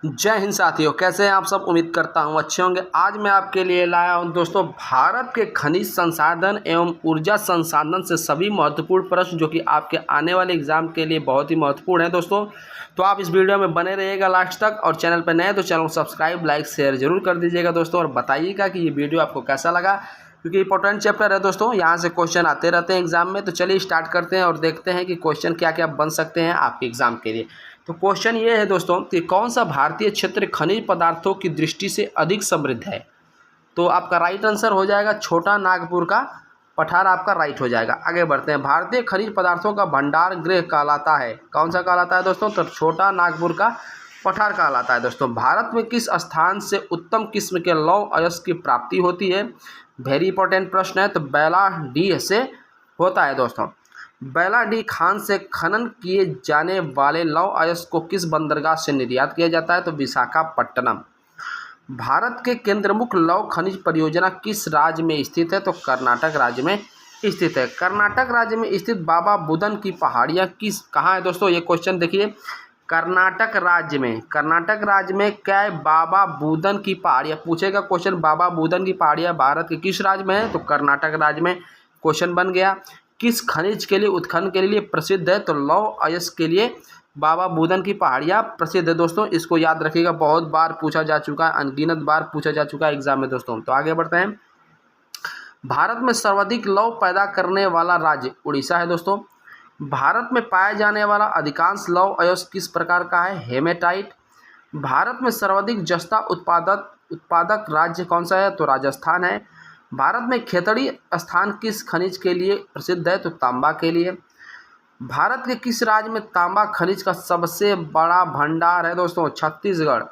जय हिंद साथियों, कैसे हैं आप सब। उम्मीद करता हूं अच्छे होंगे। आज मैं आपके लिए लाया हूं दोस्तों भारत के खनिज संसाधन एवं ऊर्जा संसाधन से सभी महत्वपूर्ण प्रश्न जो कि आपके आने वाले एग्जाम के लिए बहुत ही महत्वपूर्ण है दोस्तों। तो आप इस वीडियो में बने रहिएगा लास्ट तक, और चैनल पर नए तो चैनल को सब्सक्राइब, लाइक, शेयर जरूर कर दीजिएगा दोस्तों। और बताइएगा कि ये वीडियो आपको कैसा लगा, क्योंकि इंपॉर्टेंट चैप्टर है दोस्तों, यहाँ से क्वेश्चन आते रहते हैं एग्जाम में। तो चलिए स्टार्ट करते हैं और देखते हैं कि क्वेश्चन क्या क्या बन सकते हैं आपके एग्जाम के लिए। तो क्वेश्चन ये है दोस्तों कि कौन सा भारतीय क्षेत्र खनिज पदार्थों की दृष्टि से अधिक समृद्ध है। तो आपका राइट आंसर हो जाएगा छोटा नागपुर का पठार, आपका राइट हो जाएगा। आगे बढ़ते हैं। भारतीय खनिज पदार्थों का भंडार गृह कहलाता है, कौन सा कहलाता है दोस्तों, तो छोटा नागपुर का पठार कहलाता है दोस्तों। भारत में किस स्थान से उत्तम किस्म के लौह अयस्क की प्राप्ति होती है, वेरी इंपॉर्टेंट प्रश्न है। तो बेलाडीह से होता है दोस्तों। बेलाडीह खान से खनन किए जाने वाले लौह अयस्क को किस बंदरगाह से निर्यात किया जाता है, तो विशाखापट्टनम। भारत के केंद्रमुख लौह खनिज परियोजना किस राज्य में स्थित है, तो कर्नाटक राज्य में स्थित है। कर्नाटक राज्य में स्थित बाबा बुदन की पहाड़ियाँ कहाँ है दोस्तों, ये क्वेश्चन देखिए। कर्नाटक राज्य में क्या है, बाबा बुदन की पहाड़ियाँ पूछेगा क्वेश्चन। बाबा बुदन की पहाड़ियाँ भारत के किस राज्य में है, तो कर्नाटक राज्य में क्वेश्चन बन गया। किस खनिज के लिए उत्खनन के लिए प्रसिद्ध है, तो लौह अयस्क के लिए बाबा बुदन की पहाड़ियाँ प्रसिद्ध है दोस्तों। इसको याद रखिएगा, बहुत बार पूछा जा चुका है, अनगिनत बार पूछा जा चुका है एग्जाम में दोस्तों। तो आगे बढ़ते हैं। भारत में सर्वाधिक लौह पैदा करने वाला राज्य उड़ीसा है दोस्तों। भारत में पाया जाने वाला अधिकांश लौह अयस्क किस प्रकार का है, हेमेटाइट। भारत में सर्वाधिक जस्ता उत्पादक राज्य कौन सा है, तो राजस्थान है। भारत में खेतड़ी स्थान किस खनिज के लिए प्रसिद्ध है, तो तांबा के लिए। भारत के किस राज्य में तांबा खनिज का सबसे बड़ा भंडार है दोस्तों, छत्तीसगढ़।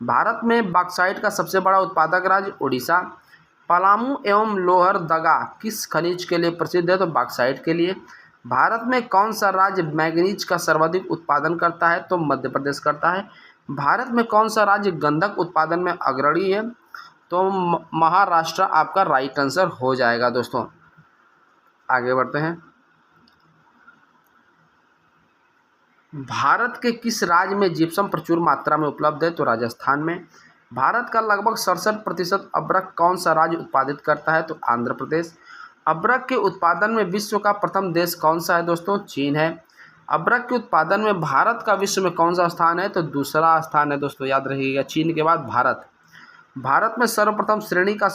भारत में बॉक्साइट का सबसे बड़ा उत्पादक राज्य उड़ीसा। पलामू एवं लोहरदगा किस खनिज के लिए प्रसिद्ध है, तो बॉक्साइट के लिए। भारत में कौन सा राज्य मैंगनीज का सर्वाधिक उत्पादन करता है, तो मध्य प्रदेश करता है। भारत में कौन सा राज्य गंधक उत्पादन में अग्रणी है, तो महाराष्ट्र आपका राइट आंसर हो जाएगा दोस्तों। आगे बढ़ते हैं। भारत के किस राज्य में जिप्सम प्रचुर मात्रा में उपलब्ध है, तो राजस्थान में। भारत का लगभग 67% अब्रक कौन सा राज्य उत्पादित करता है, तो आंध्र प्रदेश। अब्रक के उत्पादन में विश्व का प्रथम देश कौन सा है दोस्तों, चीन है। अब्रक के उत्पादन में भारत का विश्व में कौन सा स्थान है, तो दूसरा स्थान है दोस्तों, याद रखिएगा, चीन के बाद भारत। भारत में सर्वोत्तम श्रेणी का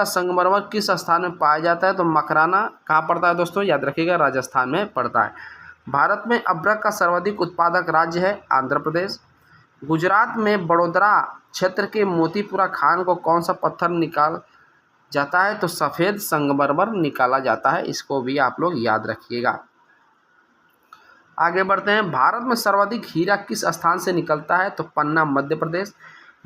संगमरमर किस स्थान में पाया जाता है, तो मकराना कहाँ पड़ता है दोस्तों, याद रखिएगा, राजस्थान में पड़ता है। भारत में अब्रक का सर्वाधिक उत्पादक राज्य है आंध्र प्रदेश। गुजरात में बड़ोदरा क्षेत्र के मोतीपुरा खान को कौन सा पत्थर निकाल जाता है, तो सफ़ेद संगमरमर निकाला जाता है। इसको भी आप लोग याद रखिएगा। आगे बढ़ते हैं। भारत में सर्वाधिक हीरा किस स्थान से निकलता है, तो पन्ना मध्य प्रदेश।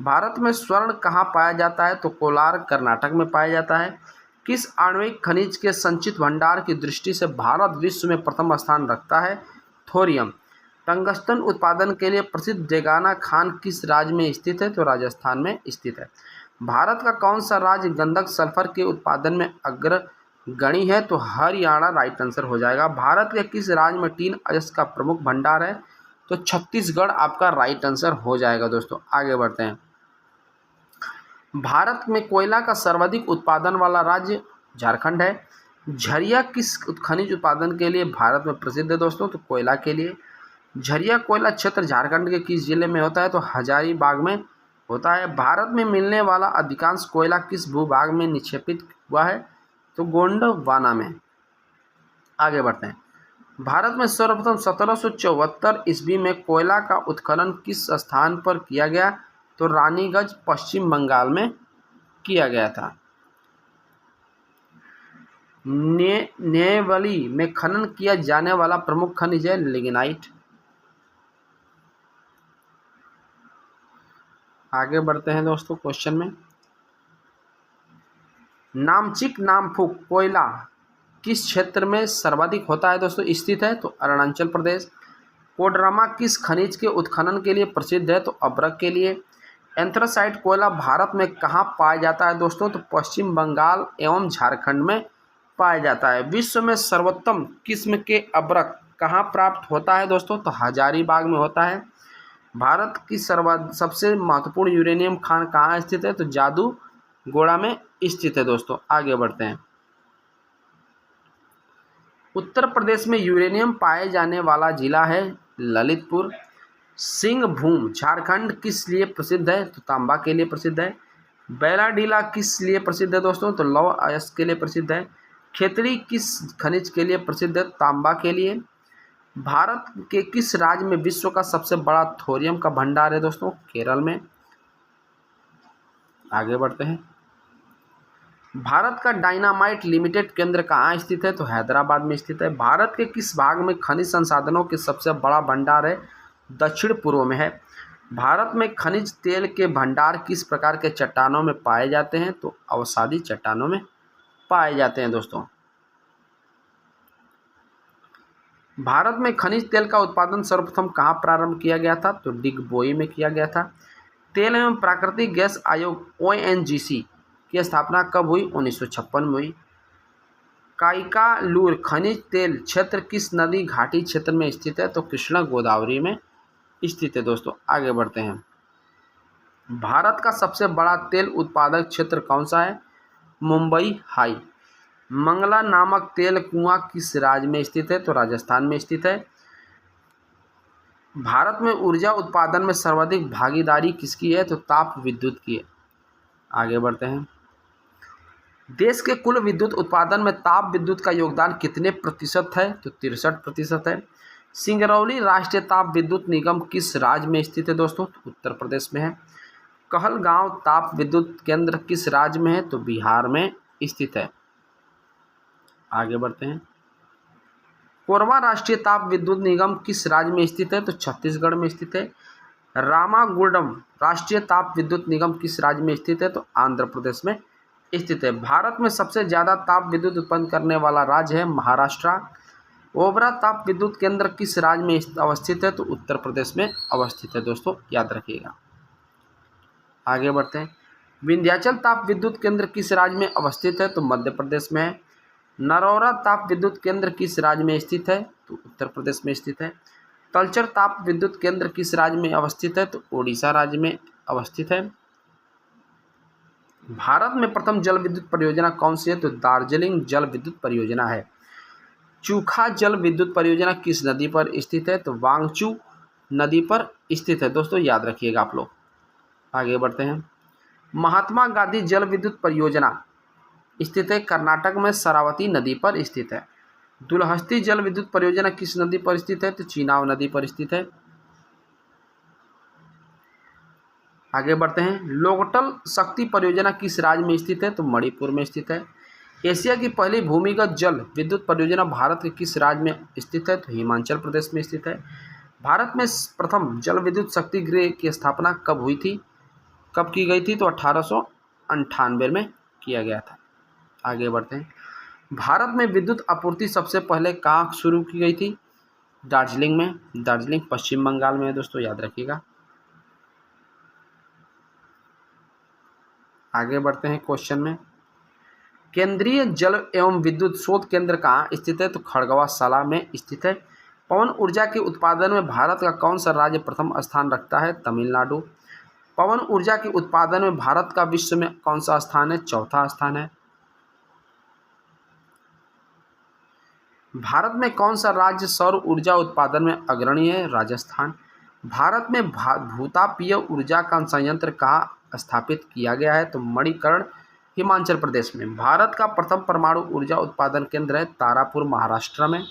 भारत में स्वर्ण कहाँ पाया जाता है, तो कोलार कर्नाटक में पाया जाता है। किस आणविक खनिज के संचित भंडार की दृष्टि से भारत विश्व में प्रथम स्थान रखता है, थोरियम। टंगस्टन उत्पादन के लिए प्रसिद्ध डेगाना खान किस राज्य में स्थित है, तो राजस्थान में स्थित है। भारत का कौन सा राज्य गंधक सल्फर के उत्पादन में अग्रगणी है, तो हरियाणा राइट आंसर हो जाएगा। भारत के किस राज्य में टीन अयस्क का प्रमुख भंडार है, तो छत्तीसगढ़ आपका राइट आंसर हो जाएगा दोस्तों। आगे बढ़ते हैं। भारत में कोयला का सर्वाधिक उत्पादन वाला राज्य झारखंड है। झरिया किस खनिज उत्पादन के लिए भारत में प्रसिद्ध है दोस्तों, तो कोयला के लिए। झरिया कोयला क्षेत्र झारखंड के किस जिले में होता है, तो हजारीबाग में होता है। भारत में मिलने वाला अधिकांश कोयला किस भूभाग में निक्षेपित हुआ है, तो गोंडवाना में। आगे बढ़ते हैं। भारत में सर्वप्रथम 1774 ईस्वी में कोयला का उत्खनन किस स्थान पर किया गया, तो रानीगंज पश्चिम बंगाल में किया गया था। नेवली में खनन किया जाने वाला प्रमुख खनिज है लिग्नाइट। आगे बढ़ते हैं दोस्तों क्वेश्चन में। नामचिक नामफुक कोयला किस क्षेत्र में सर्वाधिक होता है दोस्तों, स्थित है, तो अरुणाचल प्रदेश। कोडरमा किस खनिज के उत्खनन के लिए प्रसिद्ध है, तो अब्रक के लिए। एंथ्रासाइट कोयला भारत में कहाँ पाया जाता है दोस्तों, तो पश्चिम बंगाल एवं झारखंड में पाया जाता है। विश्व में सर्वोत्तम किस्म के अब्रक कहाँ प्राप्त होता है दोस्तों, तो हजारीबाग में होता है। भारत की सबसे महत्वपूर्ण यूरेनियम खान कहाँ स्थित है? तो जादूगोड़ा में स्थित है दोस्तों। आगे बढ़ते हैं। उत्तर प्रदेश में यूरेनियम पाए जाने वाला जिला है ललितपुर। सिंहभूम झारखंड किस लिए प्रसिद्ध है? तो तांबा के लिए प्रसिद्ध है। बैलाडीला किस लिए प्रसिद्ध है दोस्तों? तो लौह अयस्क के लिए प्रसिद्ध है। खेतड़ी किस खनिज के लिए प्रसिद्ध है? तांबा के लिए। भारत के किस राज्य में विश्व का सबसे बड़ा थोरियम का भंडार है दोस्तों? केरल में। आगे बढ़ते हैं। भारत का डायनामाइट लिमिटेड केंद्र कहाँ स्थित है? तो हैदराबाद में स्थित है। भारत के किस भाग में खनिज संसाधनों के सबसे बड़ा भंडार है? दक्षिण पूर्व में है। भारत में खनिज तेल के भंडार किस प्रकार के चट्टानों में पाए जाते हैं? तो अवसादी चट्टानों में पाए जाते हैं दोस्तों। भारत में खनिज तेल का उत्पादन सर्वप्रथम कहाँ प्रारंभ किया गया था? तो डिगबोई में किया गया था। तेल एवं प्राकृतिक गैस आयोग ONGC की स्थापना कब हुई? 1956 में हुई। काइकालूर खनिज तेल क्षेत्र किस नदी घाटी क्षेत्र में स्थित है? तो कृष्णा गोदावरी में स्थित है दोस्तों। आगे बढ़ते हैं। भारत का सबसे बड़ा तेल उत्पादक क्षेत्र कौन सा है? मुंबई हाई। मंगला नामक तेल कुआं किस राज्य में स्थित है? तो राजस्थान में स्थित है। भारत में ऊर्जा उत्पादन में सर्वाधिक भागीदारी किसकी है? तो ताप विद्युत की है। आगे बढ़ते हैं। देश के कुल विद्युत उत्पादन में ताप विद्युत का योगदान कितने प्रतिशत है? तो 63% है। सिंगरौली राष्ट्रीय ताप विद्युत निगम किस राज्य में स्थित है दोस्तों? तो उत्तर प्रदेश में है। कहलगांव ताप विद्युत केंद्र किस राज्य में है? तो बिहार में स्थित है। आगे बढ़ते हैं। कोरबा राष्ट्रीय ताप विद्युत निगम किस राज्य में स्थित है? तो छत्तीसगढ़ में स्थित है। रामागुंडम राष्ट्रीय ताप विद्युत निगम किस राज्य में स्थित है? तो आंध्र प्रदेश में स्थित है। भारत में सबसे ज़्यादा ताप विद्युत उत्पन्न करने वाला राज्य है महाराष्ट्र। ओबरा ताप विद्युत केंद्र किस राज्य में अवस्थित है? तो उत्तर प्रदेश में अवस्थित है दोस्तों, याद रखिएगा। आगे बढ़ते हैं। विंध्याचल ताप विद्युत केंद्र किस राज्य में अवस्थित है? तो मध्य प्रदेश में है। नरौरा ताप विद्युत केंद्र किस राज्य में स्थित है? तो उत्तर प्रदेश में स्थित है। तलचर ताप विद्युत केंद्र किस राज्य में अवस्थित है? तो ओडिशा राज्य में अवस्थित है। भारत में प्रथम जल विद्युत परियोजना कौन सी है? तो दार्जिलिंग जल विद्युत परियोजना है। चूखा जल विद्युत परियोजना किस नदी पर स्थित है? तो वांगचू नदी पर स्थित है दोस्तों, याद रखिएगा आप लोग। आगे बढ़ते हैं। महात्मा गांधी जल विद्युत परियोजना स्थित है कर्नाटक में शरावती नदी पर स्थित है। दुलहस्ती जल विद्युत परियोजना किस नदी पर स्थित है? तो चीनाब नदी पर स्थित है। आगे बढ़ते हैं। लोकटल शक्ति परियोजना किस राज्य में स्थित है? तो मणिपुर में स्थित है। एशिया की पहली भूमिगत जल विद्युत परियोजना भारत के किस राज्य में स्थित है? तो हिमाचल प्रदेश में स्थित है। भारत में प्रथम जल विद्युत शक्ति गृह की स्थापना कब हुई थी? कब की गई थी? तो 1898 में किया गया था। आगे बढ़ते हैं। भारत में विद्युत आपूर्ति सबसे पहले कहाँ शुरू की गई थी? दार्जिलिंग में। दार्जिलिंग पश्चिम बंगाल में है दोस्तों, याद रखिएगा। आगे बढ़ते हैं क्वेश्चन में। केंद्रीय जल एवं विद्युत शोध केंद्र कहाँ स्थित है? तो खड़गवासला में स्थित है। पवन ऊर्जा के उत्पादन में भारत का कौन सा राज्य प्रथम स्थान रखता है? तमिलनाडु। पवन ऊर्जा के उत्पादन में भारत का विश्व में कौन सा स्थान है? चौथा स्थान है। भारत में कौन सा राज्य सौर ऊर्जा उत्पादन में अग्रणी है? राजस्थान। भारत में भूतापीय ऊर्जा का संयंत्र कहाँ स्थापित किया गया है? तो मणिकर्ण हिमाचल प्रदेश में। भारत का प्रथम परमाणु ऊर्जा उत्पादन केंद्र है तारापुर महाराष्ट्र में।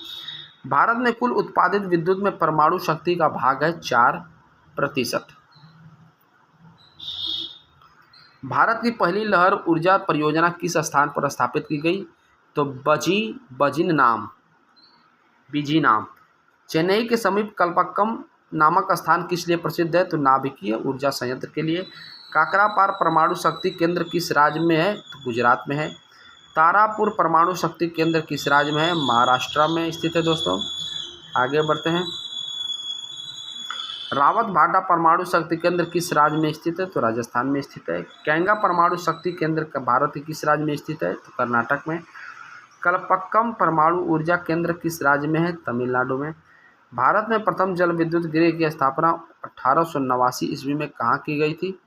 भारत में कुल उत्पादित विद्युत में परमाणु शक्ति का भाग है 4%। भारत की पहली लहर ऊर्जा परियोजना किस स्थान पर स्थापित की गई? तो बीजी नाम। चेन्नई के समीप कल्पक्कम नामक स्थान किस लिए प्रसिद्ध है? तो नाभिकीय ऊर्जा संयंत्र के लिए। काकरापार परमाणु शक्ति केंद्र किस राज्य में है? तो गुजरात में है। तारापुर परमाणु शक्ति केंद्र किस राज्य में है? महाराष्ट्र में स्थित है दोस्तों। आगे बढ़ते हैं। रावत भाटा परमाणु शक्ति केंद्र किस राज्य में स्थित है? तो राजस्थान में स्थित है। कैंगा परमाणु शक्ति केंद्र भारत के किस राज्य में स्थित है? तो कर्नाटक में। कलपक्कम परमाणु ऊर्जा केंद्र किस राज्य में है? तमिलनाडु में। भारत में प्रथम जल विद्युत गृह की स्थापना 1889 ईस्वी में कहाँ की गई थी?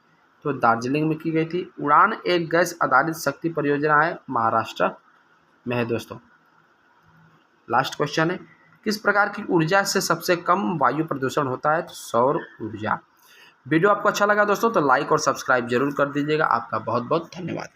तो दार्जिलिंग में की गई थी। उड़ान एक गैस आधारित शक्ति परियोजना है, महाराष्ट्र में है दोस्तों। लास्ट क्वेश्चन है, किस प्रकार की ऊर्जा से सबसे कम वायु प्रदूषण होता है? तो सौर ऊर्जा। वीडियो आपको अच्छा लगा दोस्तों तो लाइक और सब्सक्राइब जरूर कर दीजिएगा। आपका बहुत बहुत धन्यवाद।